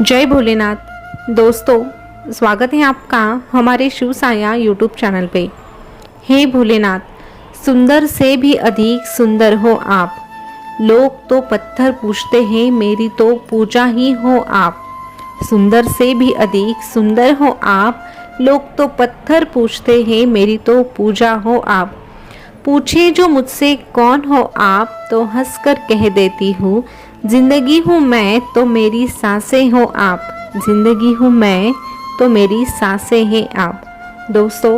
जय भोलेनाथ। दोस्तों, स्वागत है आपका हमारे शिव साया यूट्यूब चैनल पे। हे भोलेनाथ, सुंदर से भी अधिक सुंदर हो आप। लोग तो पत्थर पूजते हैं, मेरी तो पूजा ही हो आप। सुंदर से भी अधिक सुंदर हो आप। लोग तो पत्थर पूजते हैं, मेरी तो पूजा हो आप। पूछे जो मुझसे कौन हो आप, तो हंसकर कह देती हूँ जिंदगी हूँ मैं, तो मेरी सांसें हो आप। जिंदगी हूँ मैं, तो मेरी सांसें हैं आप। दोस्तों,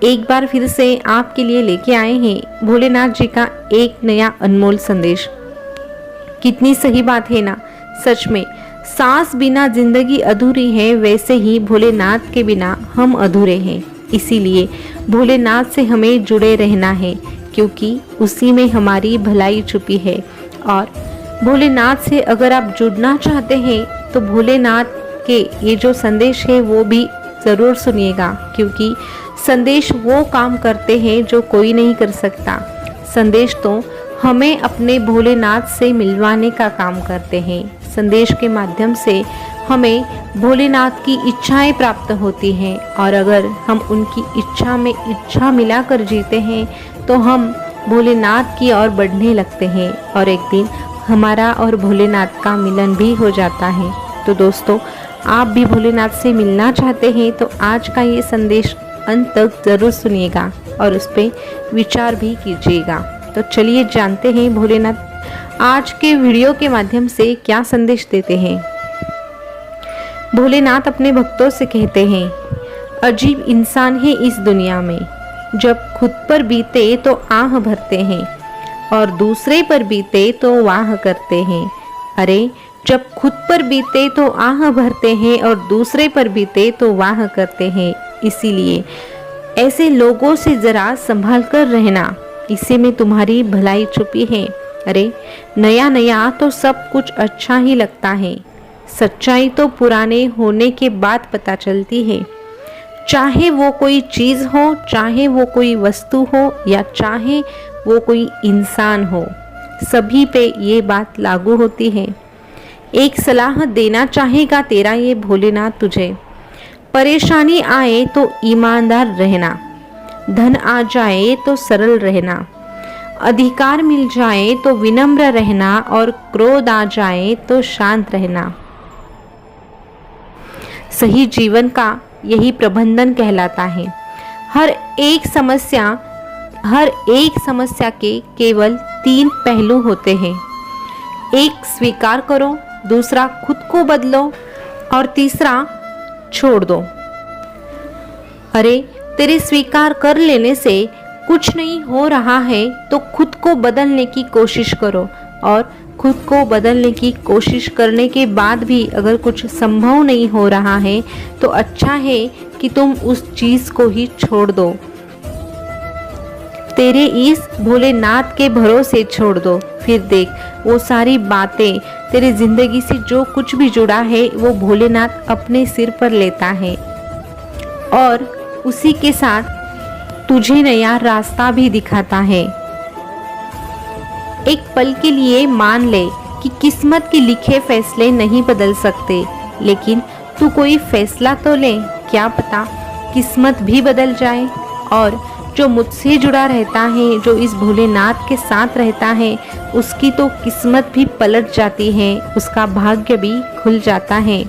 एक बार फिर से आपके लिए लेके आए हैं भोलेनाथ जी का एक नया अनमोल संदेश। कितनी सही बात है ना। सच में सांस बिना जिंदगी अधूरी है, वैसे ही भोलेनाथ के बिना हम अधूरे हैं। इसीलिए भोलेनाथ से हमें जुड़े रहना है, क्योंकि उसी में हमारी भलाई छुपी है। और भोलेनाथ से अगर आप जुड़ना चाहते हैं तो भोलेनाथ के ये जो संदेश है वो भी ज़रूर सुनिएगा, क्योंकि संदेश वो काम करते हैं जो कोई नहीं कर सकता। संदेश तो हमें अपने भोलेनाथ से मिलवाने का काम करते हैं। संदेश के माध्यम से हमें भोलेनाथ की इच्छाएं प्राप्त होती हैं, और अगर हम उनकी इच्छा में इच्छा मिलाकर जीते हैं तो हम भोलेनाथ की ओर बढ़ने लगते हैं, और एक दिन हमारा और भोलेनाथ का मिलन भी हो जाता है। तो दोस्तों, आप भी भोलेनाथ से मिलना चाहते हैं तो आज का ये संदेश अंत तक ज़रूर सुनिएगा और उस पर विचार भी कीजिएगा। तो चलिए जानते हैं भोलेनाथ आज के वीडियो के माध्यम से क्या संदेश देते हैं। भोलेनाथ अपने भक्तों से कहते हैं, अजीब इंसान है इस दुनिया में, जब खुद पर बीते तो आह भरते हैं और दूसरे पर बीते तो वाह करते हैं। अरे, जब खुद पर बीते तो आह भरते हैं और दूसरे पर बीते तो वाह करते हैं। इसीलिए ऐसे लोगों से जरा संभाल कर रहना, इसी में तुम्हारी भलाई छुपी है। अरे, नया नया तो सब कुछ अच्छा ही लगता है, सच्चाई तो पुराने होने के बाद पता चलती है। चाहे वो कोई चीज़ हो, चाहे वो कोई वस्तु हो, या चाहे वो कोई इंसान हो, सभी पे ये बात लागू होती है। एक सलाह देना चाहेगा तेरा ये भोलेनाथ तुझे। परेशानी आए तो ईमानदार रहना, धन आ जाए तो सरल रहना, अधिकार मिल जाए तो विनम्र रहना, और क्रोध आ जाए तो शांत रहना। सही जीवन का यही प्रबंधन कहलाता है। हर एक समस्या के केवल 3 पहलू होते हैं। एक स्वीकार करो, दूसरा खुद को बदलो, और तीसरा छोड़ दो। अरे, तेरे स्वीकार कर लेने से कुछ नहीं हो रहा है तो खुद को बदलने की कोशिश करो, और खुद को बदलने की कोशिश करने के बाद भी अगर कुछ संभव नहीं हो रहा है तो अच्छा है कि तुम उस चीज़ को ही छोड़ दो। तेरे इस भोलेनाथ के भरोसे छोड़ दो, फिर देख वो सारी बातें, तेरे जिंदगी से जो कुछ भी जुड़ा है वो भोलेनाथ अपने सिर पर लेता है, और उसी के साथ तुझे नया रास्ता भी दिखाता है। एक पल के लिए मान ले कि किस्मत के लिखे फैसले नहीं बदल सकते, लेकिन तू कोई फैसला तो ले, क्या पता किस्मत भी बदल जाए। और जो मुझसे जुड़ा रहता है, जो इस भोलेनाथ के साथ रहता है, उसकी तो किस्मत भी पलट जाती है, उसका भाग्य भी खुल जाता है।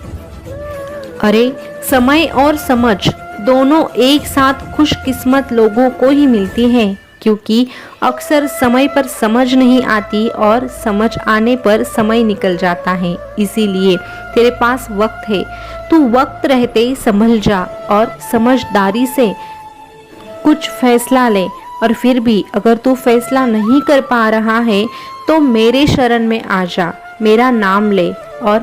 अरे, समय और समझ दोनों एक साथ खुशकिस्मत लोगों को ही मिलती है, क्योंकि अक्सर समय पर समझ नहीं आती और समझ आने पर समय निकल जाता है। इसीलिए तेरे पास वक्त है, तू वक्त रहते संभल जा और समझदारी से कुछ फैसला ले। और फिर भी अगर तू फैसला नहीं कर पा रहा है तो मेरे शरण में आ जा, मेरा नाम ले और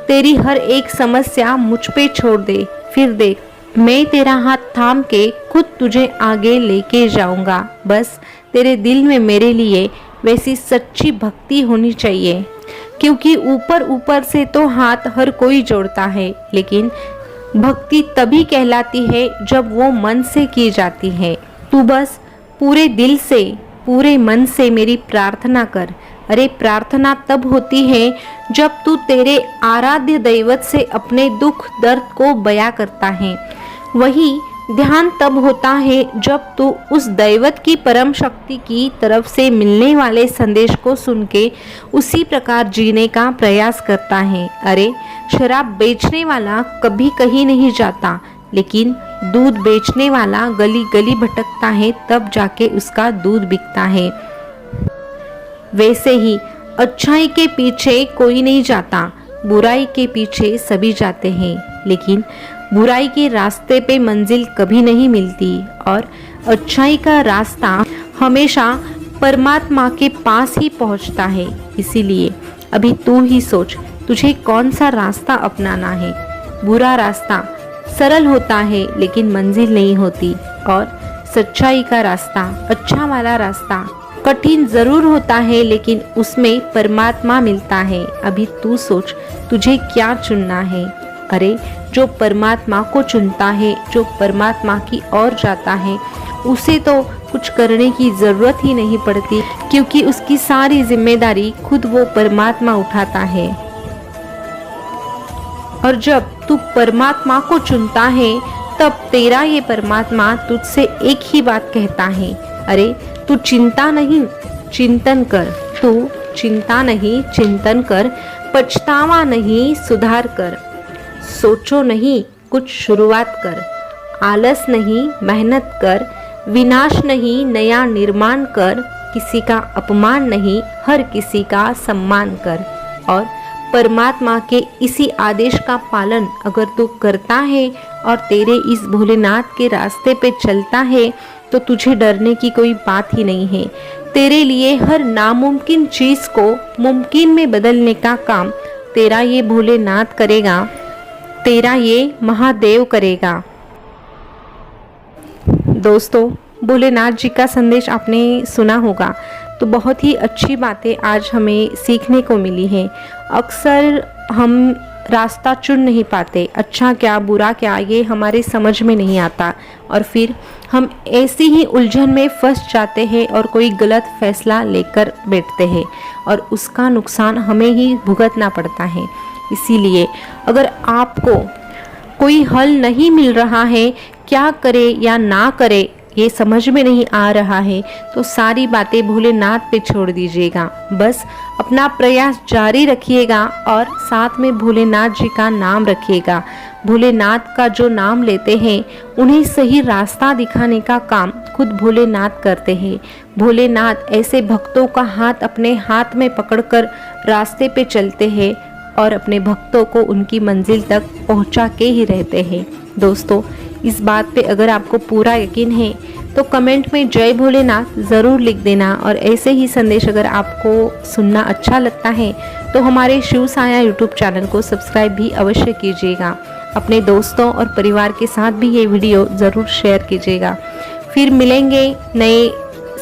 तेरी हर एक समस्या मुझ पे छोड़ दे। फिर देख, मैं तेरा हाथ थाम के खुद तुझे आगे लेके जाऊंगा। बस तेरे दिल में मेरे लिए वैसी सच्ची भक्ति होनी चाहिए, क्योंकि ऊपर ऊपर से तो हाथ हर कोई जोड़ता है, लेकिन भक्ति तभी कहलाती है जब वो मन से की जाती है। तू बस पूरे दिल से, पूरे मन से मेरी प्रार्थना कर, अरे प्रार्थना तब होती है जब तू तेरे आराध्य दैवत से अपने दुख दर्द को बयां करता है। वही ध्यान तब होता है जब तू उस दैवत की परम शक्ति की तरफ से मिलने वाले संदेश को सुन के उसी प्रकार जीने का प्रयास करता है। अरे शराब बेचने वाला कभी कहीं नहीं जाता, लेकिन दूध बेचने वाला गली गली भटकता है, तब जाके उसका दूध बिकता है। वैसे ही अच्छाई के पीछे कोई नहीं जाता, बुराई के पीछे सभी जाते हैं, लेकिन बुराई के रास्ते पे मंजिल कभी नहीं मिलती और अच्छाई का रास्ता हमेशा परमात्मा के पास ही पहुंचता है। इसीलिए अभी तू ही सोच, तुझे कौन सा रास्ता अपनाना है। बुरा रास्ता सरल होता है लेकिन मंजिल नहीं होती, और सच्चाई का रास्ता, अच्छा वाला रास्ता कठिन जरूर होता है लेकिन उसमें परमात्मा मिलता है। अभी तू सोच, तुझे क्या चुनना है। अरे जो परमात्मा को चुनता है, जो परमात्मा की ओर जाता है, उसे तो कुछ करने की ज़रूरत ही नहीं पड़ती, क्योंकि उसकी सारी जिम्मेदारी खुद वो परमात्मा उठाता है। और जब तू परमात्मा को चुनता है तब तेरा ये परमात्मा तुझसे एक ही बात कहता है, अरे तू चिंता नहीं चिंतन कर, तू चिंता नहीं चिंतन कर, पछतावा नहीं सुधार कर, सोचो नहीं कुछ शुरुआत कर, आलस नहीं मेहनत कर, विनाश नहीं नया निर्माण कर, किसी का अपमान नहीं हर किसी का सम्मान कर। और परमात्मा के इसी आदेश का पालन अगर तू करता है और तेरे इस भोलेनाथ के रास्ते पे चलता है तो तुझे डरने की कोई बात ही नहीं है। तेरे लिए हर नामुमकिन चीज़ को मुमकिन में बदलने का काम तेरा ये भोलेनाथ करेगा, तेरा ये महादेव करेगा। दोस्तों, भोलेनाथ जी का संदेश आपने सुना होगा, तो बहुत ही अच्छी बातें आज हमें सीखने को मिली है। अक्सर हम रास्ता चुन नहीं पाते, अच्छा क्या बुरा क्या ये हमारे समझ में नहीं आता, और फिर हम ऐसी ही उलझन में फंस जाते हैं और कोई गलत फैसला लेकर बैठते हैं और उसका नुकसान हमें ही भुगतना पड़ता है। इसीलिए अगर आपको कोई हल नहीं मिल रहा है, क्या करे या ना करे ये समझ में नहीं आ रहा है, तो सारी बातें भोलेनाथ पे छोड़ दीजिएगा। बस अपना प्रयास जारी रखिएगा और साथ में भोलेनाथ जी का नाम रखिएगा। भोलेनाथ का जो नाम लेते हैं उन्हें सही रास्ता दिखाने का काम खुद भोलेनाथ करते हैं। भोलेनाथ ऐसे भक्तों का हाथ अपने हाथ में पकड़कर रास्ते पे चलते हैं और अपने भक्तों को उनकी मंजिल तक पहुंचा के ही रहते हैं। दोस्तों, इस बात पे अगर आपको पूरा यकीन है तो कमेंट में जय भोलेनाथ ज़रूर लिख देना, और ऐसे ही संदेश अगर आपको सुनना अच्छा लगता है तो हमारे शिव साया यूट्यूब चैनल को सब्सक्राइब भी अवश्य कीजिएगा। अपने दोस्तों और परिवार के साथ भी ये वीडियो ज़रूर शेयर कीजिएगा। फिर मिलेंगे नए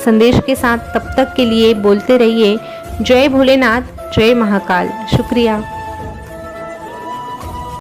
संदेश के साथ, तब तक के लिए बोलते रहिए जय भोलेनाथ, जय महाकाल। शुक्रिया।